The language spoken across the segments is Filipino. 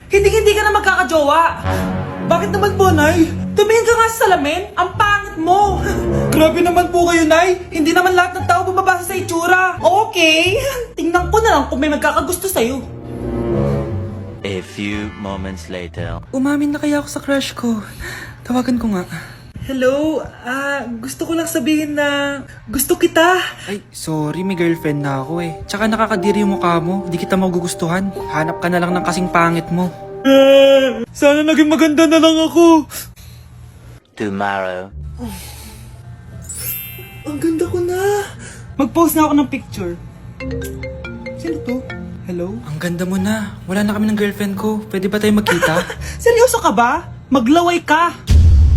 Hindi ka na magkakajowa. Bakit naman po, Nay? Tumingin ka nga sa salamin. Ang pangit mo. Grabe naman po kayo, Nay. Hindi naman lahat ng tao bumabasa sa itsura. Okay. Tingnan ko na lang kung may magkakagusto sa'yo. A few moments later. Umamin na kaya ako sa crush ko. Tawagan ko nga. Hello, gusto ko lang sabihin na gusto kita. Ay, sorry, may girlfriend na ako eh. Tsaka nakakadiri yung mukha mo, di kita magugustuhan. Hanap ka na lang ng kasing pangit mo. Sana naging maganda na lang ako. Tomorrow. Ang ganda ko na. Mag-post na ako ng picture. Sino to? Hello? Ang ganda mo na. Wala na kami ng girlfriend ko. Pwede ba tayo magkita? Seryoso ka ba? Maglaway ka.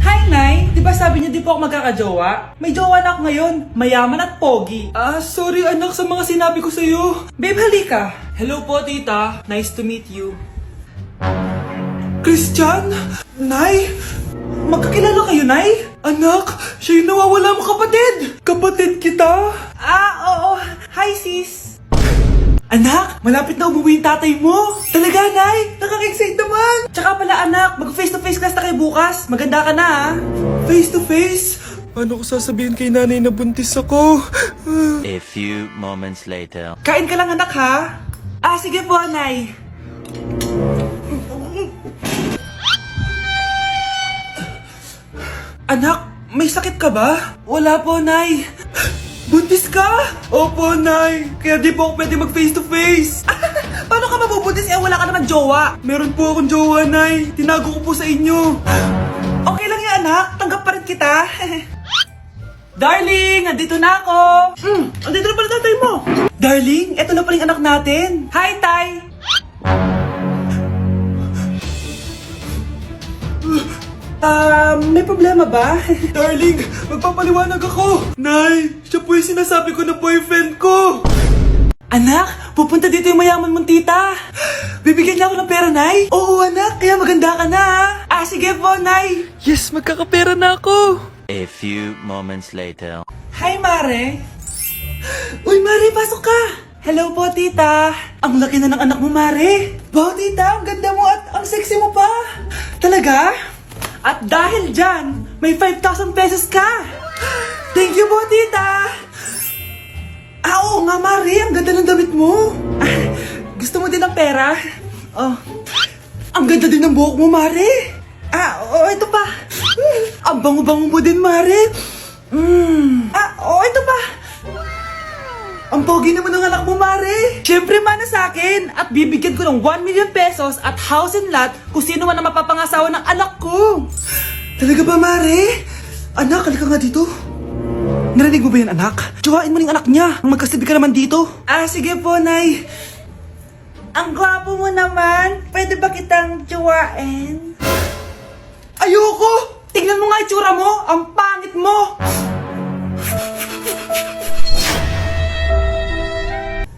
Hi, Nay! Di ba sabi niyo di po ako magkakajowa? May jowa na ako ngayon. Mayaman at pogi. Sorry anak sa mga sinabi ko sa'yo. Babe, halika. Hello po, tita. Nice to meet you. Christian? Nay? Magkakilala kayo, Nay? Anak, siya yung nawawala mo kapatid. Kapatid kita? Oo. Hi, sis. Anak, malapit na umuwi yung tatay mo. Talaga, Nay? Nakaka-excite naman. Tsaka pala, anak, mag-face-to-face class na kayo bukas. Maganda ka na, ha? Face-to-face? Paano ko sasabihin kay nanay na buntis ako? A few moments later. Kain ka lang, anak, ha? Sige po, Nay. Anak, may sakit ka ba? Wala po, Nay. Buntis ka? Opo, Nay. Kaya di po ako pwede mag-face-to-face. Paano ka mabubuntis wala ka naman jowa? Meron po akong jowa, Nay. Tinago ko po sa inyo. Okay lang yan, anak. Tanggap pa rin kita. Darling, nandito na ako. Andito na pala tatay mo. Darling, eto na pala yung anak natin. Hi, Tay. May problema ba? Darling, magpapaliwanag ako. Nay, siya po yung sinasabi ko na boyfriend ko. Anak, pupunta dito yung mayaman mong tita. Bibigyan niya ako ng pera, Nay? Oo, anak, kaya maganda ka na. Sige po, Nay. Yes, magkakapera na ako. A few moments later. Hi, Mare. Uy, Mare, pasok ka. Hello po, tita. Ang laki na ng anak mo, Mare. Wow, tita, ang ganda mo at ang sexy mo pa. Talaga? At dahil dyan, may 5,000 pesos ka! Thank you po, tita! Oo nga, Mari, ang ganda ng damit mo! Gusto mo din ng pera? Ang ganda din ng buhok mo, Mari! Ito pa! Ang bango-bango mo din, Mari! Ito pa! Ang pogi naman ng anak mo, Mare. Siyempre, mana sa akin. At bibigyan ko ng 1 million pesos at house and lot kung sino man ang mapapangasawa ng anak ko. Talaga ba, Mare? Anak, halika nga dito. Narinig mo ba yan, anak? Tsuhain mo ng anak niya. Ang magkasibig ka naman dito. Sige po, Nay. Ang gwapo mo naman. Pwede ba kitang tsuhain? Ayoko! Tingnan mo nga itsura mo. Ang pangit mo.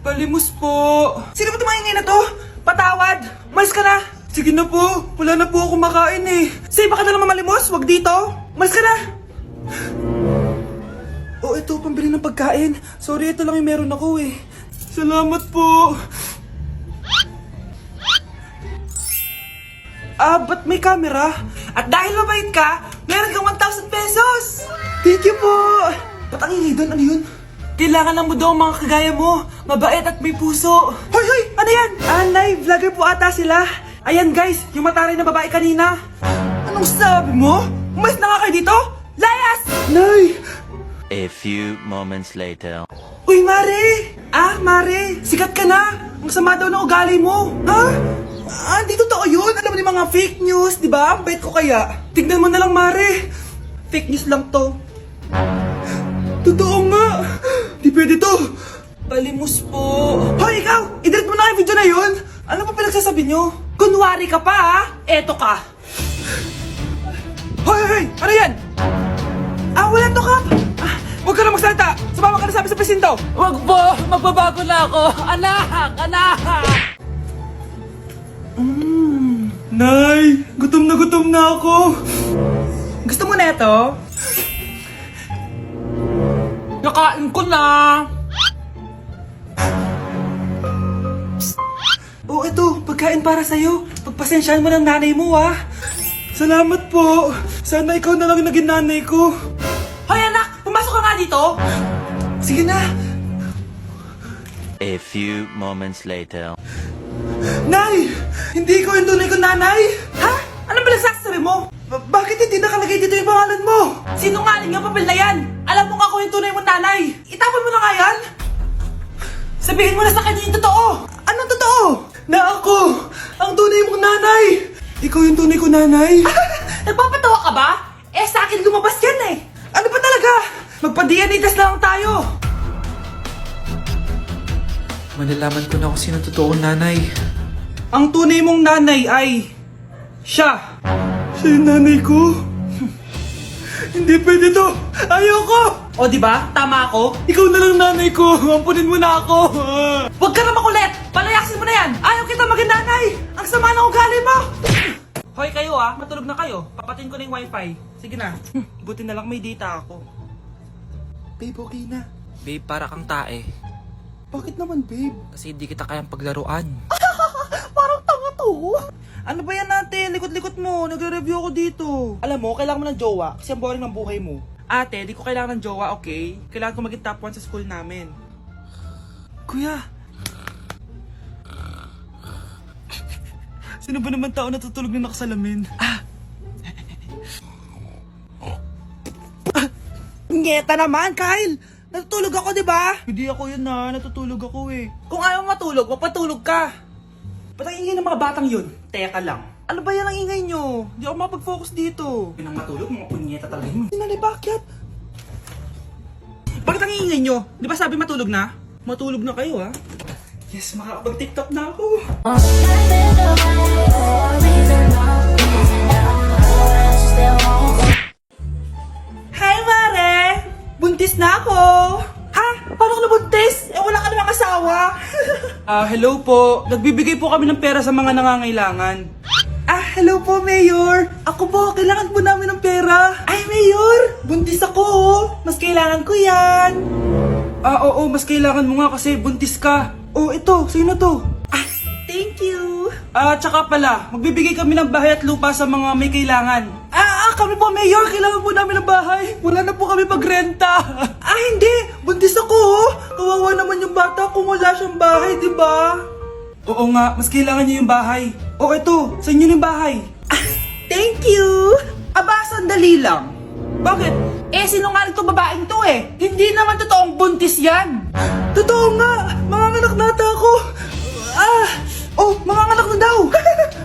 Palimos po. Sino ba tumahingin na to? Patawad. Malis ka na. Sige na po. Wala na po ako makain eh. Say, baka na naman malimos. Wag dito. Malis ka na. Ito, pambili ng pagkain. Sorry, ito lang yung meron ako eh. Salamat po. Ba't may camera? At dahil mabait ka, meron kang 1,000 pesos. Thank you po. Ba't ang ingay doon? Ano yun? Kailangan lang mo daw ang mga kagaya mo. Mabait at may puso. Hoy! Ano yan? Nay, vlogger po ata sila. Ayan guys, yung mataray na babae kanina. Anong sabi mo? Umalis na nga kayo dito? Layas! Nay! A few moments later. Uy, Mare! Mare, sikat ka na. Ang sama daw ng ugali mo. Hindi totoo yun. Alam mo yung mga fake news, di ba? Ang bait ko kaya. Tignan mo na lang, Mare. Fake news lang to. Totoo nga! Di pwede to! Palimos po! Hoy, ikaw! I-delete mo na yung video na yun! Ano pa pinagsasabi nyo? Kunwari ka pa, ha? Eto ka! Hoy! Ano yan? Wala to, Kap! Huwag ka na magsalita! Sumama ka na sabi sa presinto! Wag po! Magbabago na ako! Anak! Nay! Gutom na ako! Gusto mo na ito? Nakain ko na! Ito, pagkain para sa'yo. Pagpasensyahan mo ng nanay mo, ha? Salamat po. Sana ikaw na lang yung naging nanay ko. Hoy, anak! Pumasok ka nga dito! Sige na. A few moments later. Nay! Hindi ko yung tunay kong nanay! Ha? Ano ba nagsasabi mo? Bakit hindi nakalagay dito yung pangalan mo? Sinungaling yung papel na yan! Alam mo nga ako yung tunay mong nanay! Itapon mo na nga yan! Sabihin mo na sa kanya yung totoo! Anong totoo? Na ako! Ang tunay mong nanay! Ikaw yung tunay kong nanay? Nagpapatawa ka ba? Eh sa akin lumabas yan eh! Ano ba talaga? Magpa-DNA test na lang tayo! Malalaman ko na kung sino totoong nanay. Ang tunay mong nanay ay... siya! Siya yung nanay ko? Hindi pwede to! Ayoko! O diba? Tama ako? Ikaw na lang nanay ko! Ampunin mo na ako! Huwag ka na makulit! Palayasin mo na yan! Ayaw kita maging nanay! Ang sama ng ugali mo! Hoy kayo matulog na kayo. Papatin ko na yung wifi. Sige na. Buti na lang may data ako. Babe, okay na. Babe, para kang tae. Bakit naman, babe? Kasi hindi kita kayang paglaruan. Parang tanga to. Ano ba yan natin? Likot-likot mo. Nagre-review ako dito. Alam mo, kailangan mo ng jowa kasi ang boring ng buhay mo. Ate, di ko kailangan ng jowa, okay? Kailangan ko maging top 1 sa school namin. Kuya! Sino ba naman tao natutulog na nakasalamin? Ngeta naman, Kyle! Natutulog ako, di ba? Hindi ako yun natutulog ako eh. Kung ayaw matulog, magpatulog ka. Ba't ang ingay ng mga batang yun? Teka lang. Ano ba yan ang ingay nyo? Hindi ako mapag-focus dito. Pinang matulog, mga punyeta talaga yun. Sinali, bakit? Bakit ang ingay nyo? Di ba sabi matulog na? Matulog na kayo, ha? Yes, makakapag-tiktok na ako. Hi, Mare! Buntis na ako! Ha? Paano ka nabuntis? Eh, wala ka namang asawa. Hello po. Nagbibigay po kami ng pera sa mga nangangailangan. Hello po, Mayor. Ako po, kailangan po namin ng pera. Ay, Mayor! Buntis ako, oh. Mas kailangan ko yan. Oo, mas kailangan mo nga kasi buntis ka. Oh, ito. Sino to? Thank you. Tsaka pala, magbibigay kami ng bahay at lupa sa mga may kailangan. Kami po, Mayor. Kailangan po namin ng bahay. Wala na po kami pagrenta. Hindi. Buntis ako, oh. Kawawa naman yung bata kung wala siyang bahay, di ba? Oo nga, mas kailangan niyo yung bahay. O ito, sa inyo yung bahay. Thank you. Sandali lang. Bakit? Sinungaling to babaeng to eh. Hindi naman totoong buntis yan. Totoo nga. Manganganak nata ako. Manganganak na daw.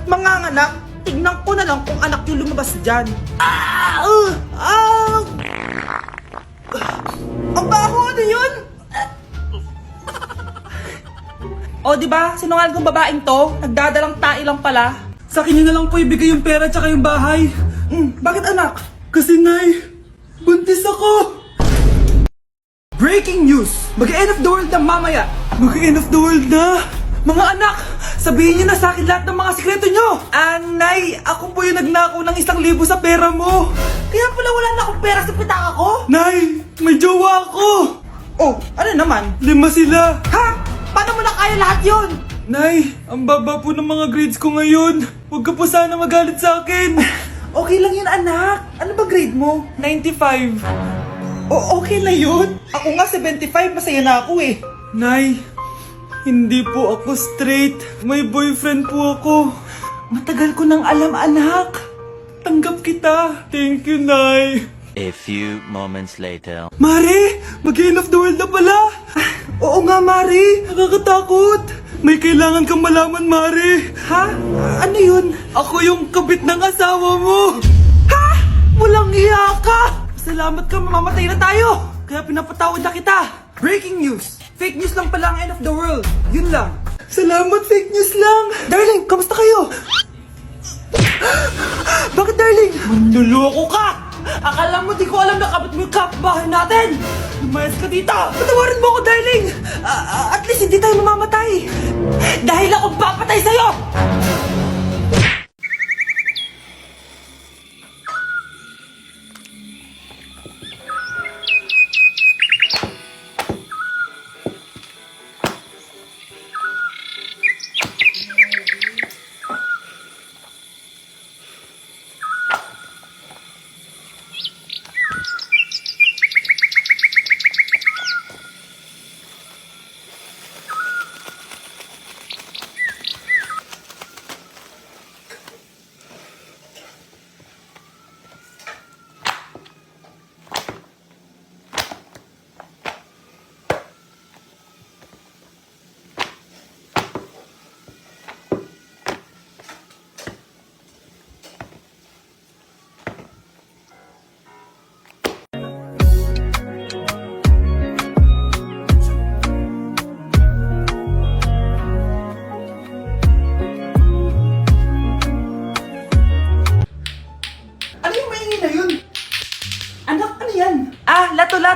Manganganak? Tignan ko na lang kung anak yung lumabas dyan. Ang baho, ano yun? O, di ba? Sinungaling kong babaeng to, nagdadalang tae lang pala. Sa akin na lang po ibigay yung pera tsaka yung bahay. Bakit anak? Kasi nay, buntis ako. Breaking news! Mag-end of the world na mamaya. Mag-end of the world na? Mga anak, sabihin niyo na sa akin lahat ng mga sikreto niyo. Nay, ako po yung nagnakaw ng 1,000 sa pera mo. Kaya pala wala na akong pera sa pitaka ko. Nay, may jowa ako. Oh, ano naman? 5 sila. Ha? Paano mo na kaya lahat yun? Nay, ang baba po ng mga grades ko ngayon. Huwag ka po sana magalit sa akin. Okay lang yun, anak. Ano ba grade mo? 95. Okay na yun. Ako nga 75, masaya na ako eh. Nay, hindi po ako straight. May boyfriend po ako. Matagal ko nang alam, anak. Tanggap kita. Thank you, Nay. A few moments later. Mare, mag-end of the world na pala. Oo nga, Mare. Nakakatakot. May kailangan kang malaman, Mare. Ha? Ano yun? Ako yung kabit ng asawa mo. Ha? Walang iya ka. Salamat ka, mamamatay na tayo. Kaya pinapatawad na kita. Breaking news. Fake news lang pala ang end of the world. Yun lang. Salamat, fake news lang. Darling, kamusta kayo? Bakit, darling? Manluloko ka. Akala mo di ko alam na kapit mo yung kapbahay natin! Lumayas ka dito! Patawarin mo ako, darling! At least hindi tayo mamamatay! Dahil ako papatay sa'yo!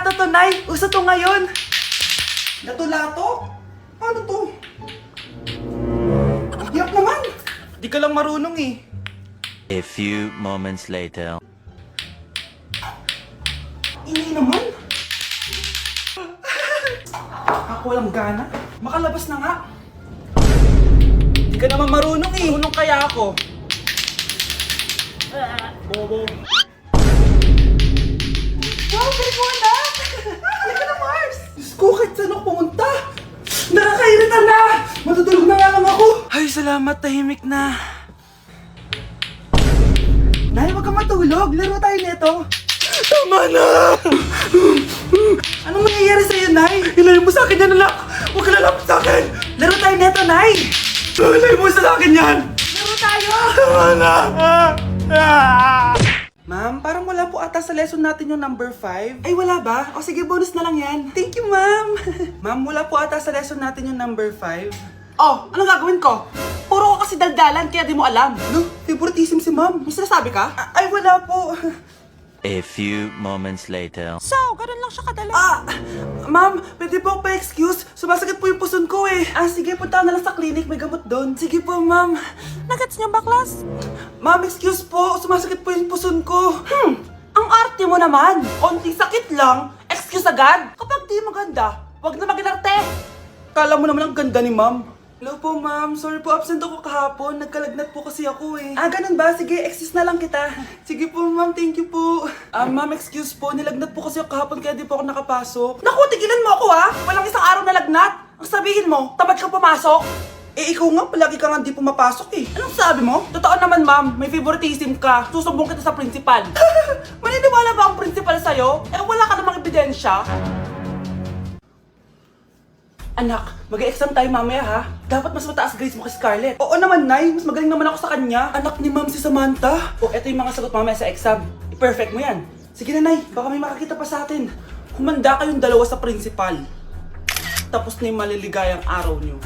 Lato-lato to, Nay. Uso to ngayon. Lato-lato? Ano to? Hirap naman. Di ka lang marunong eh. A few moments later. Ingay naman. Ako walang gana. Makalabas na nga. Di ka naman marunong eh. Marunong kaya ako. Bobo. Wow, galing mo anak! Halika na, Mars! Diyos ko, kahit saan ako pumunta! Nakakairita na! Matutulog na nga lang ako! Ay, salamat, tahimik na. Nay, wag kang matulog. Laro tayo nito. Tama na! Anong mangyayari sa'yo, Nay? Ilayo mo sa akin yan, anak! Huwag ka lalapit sa akin! Laro tayo neto, Nay! Ilayo mo sa akin yan! Laro tayo! Tama na! Ma'am, parang wala po ata sa lesson natin yung number 5. Ay, wala ba? O sige, bonus na lang yan. Thank you, ma'am. Ma'am, wala po ata sa lesson natin yung number 5. Oh, anong gagawin ko? Puro ko kasi daldalan, kaya di mo alam. No, favoritism si ma'am. May sinasabi ka? Ay, wala po. A few moments later. So, ganun lang siya kadali. Ma'am, pwede po ako pa-excuse? Sumasakit po yung puson ko eh. Sige, punta na lang sa clinic, may gamot doon. Sige po, ma'am. Nagets niyo ba, class? Ma'am, excuse po, sumasakit po yung puson ko. Ang arte mo naman. Konting sakit lang, excuse agad. Kapag di maganda, wag na maginarte. Kala mo naman ang ganda ni ma'am. Hello po, ma'am. Sorry po, absent ako kahapon. Nagkalagnat po kasi ako eh. Ganun ba? Sige, excuse na lang kita. Sige po, ma'am. Thank you po. Ma'am, excuse po. Nilagnat po kasi ako kahapon kaya di po ako nakapasok. Naku, tigilan mo ako ha! Walang isang araw na lagnat. Ang sabihin mo, tamad ka pumasok. Ikaw nga, palagi ka nga di pumapasok eh. Anong sabi mo? Totoo naman, ma'am. May favoritism ka. Susumbong kita sa principal. Maniniwala ba ang principal sa'yo? Wala ka namang ebidensya. Anak, mag-e-exam tayo mamaya ha. Dapat mas mataas grades mo kay Scarlett. Oo naman, Nay. Mas magaling naman ako sa kanya. Anak ni Ma'am si Samantha. Eto yung mga sagot mamaya sa exam. I-perfect mo yan. Sige na, Nay. Baka may makakita pa sa atin. Humanda kayong dalawa sa principal. Tapos na yung maliligayang araw niyo.